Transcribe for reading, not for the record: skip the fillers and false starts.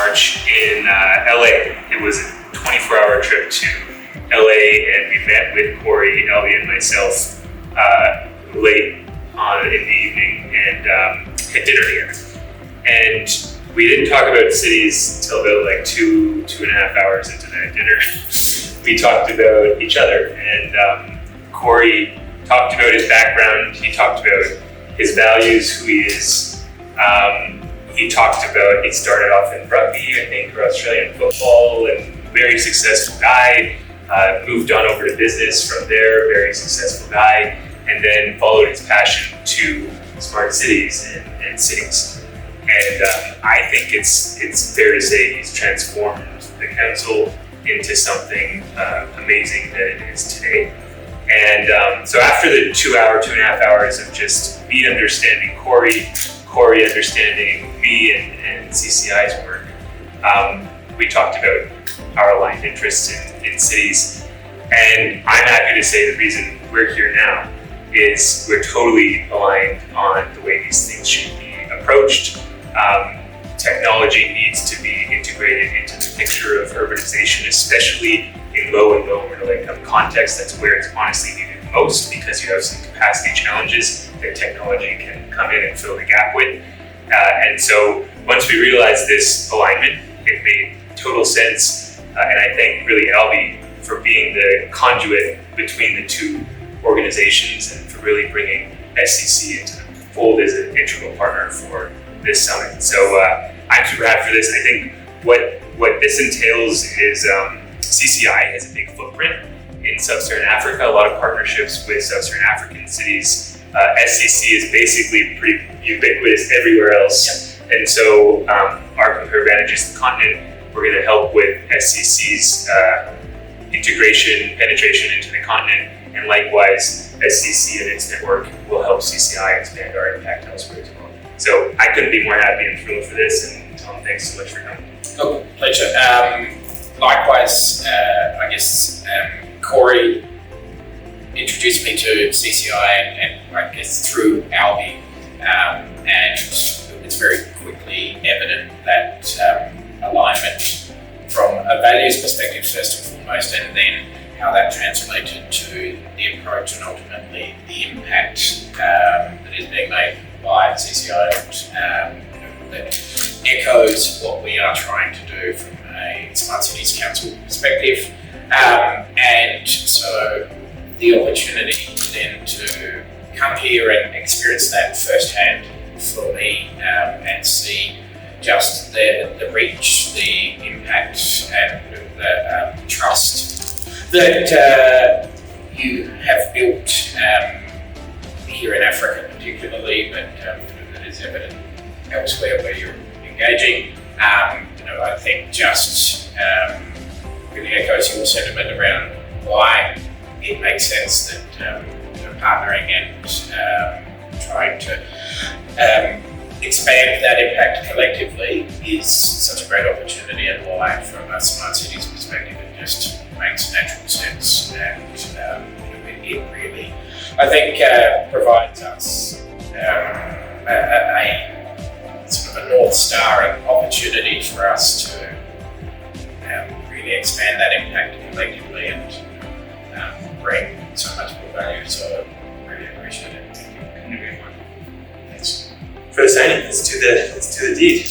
March in LA. It was a 24-hour trip to LA, and we met with Corey, Ellie, and myself late in the evening and had dinner together. And we didn't talk about cities until about like two and a half hours into that dinner. We talked about each other, and Corey talked about his background. He talked about his values, who he is. He talked about, he started off in rugby, I think, or Australian football, and very successful guy. Moved on over to business from there, very successful guy, and then followed his passion to smart cities and cities. And I think it's fair to say he's transformed the council into something amazing that it is today. And so after the 2 and a half hours of just me understanding Corey understanding me and CCI's work, we talked about our aligned interests in cities. And I'm happy to say the reason we're here now is we're totally aligned on the way these things should be approached. Technology needs to be integrated into the picture of urbanization, especially in low and middle income contexts. That's where it's honestly needed most, because you have some capacity challenges that technology can come in and fill the gap with. And so once we realized this alignment, it made total sense. And I thank really Albie for being the conduit between the two organizations and for really bringing SCC into the fold as an integral partner for this summit. So I'm super happy for this. I think what this entails is CCI has a big footprint in Sub-Saharan Africa, a lot of partnerships with Sub-Saharan African cities. SCC is basically pretty ubiquitous everywhere else. Yep. And so our comparative advantage is the continent. We're going to help with SCC's integration, penetration into the continent, and likewise, SCC and its network will help CCI expand our impact elsewhere as well. So I couldn't be more happy and thrilled for this, and Tom, thanks so much for coming. Oh, pleasure. Likewise, I guess Corey introduced me to CCI and I guess through Albie, and it's very quickly evident that alignment from a values perspective first and foremost, and then how that translated to the approach and ultimately the impact that is being made by CCI that echoes what we are trying to do from a Smart Cities Council perspective. And so the opportunity then to come here and experience that firsthand for me and see just the reach, the impact, and the trust that you have built here in Africa particularly, but that is evident elsewhere where you're engaging. I think just really echoes your sentiment around why it makes sense that partnering and trying to expand that impact collectively is such a great opportunity, and why from a smart cities perspective it just makes natural sense, and it really, I think, provides us a sort of a North Star and opportunity for us to really expand that impact collectively and bring so much more value. So I really appreciate it. Thank you. Couldn't agree more. Thanks. For the signing, let's do the deed.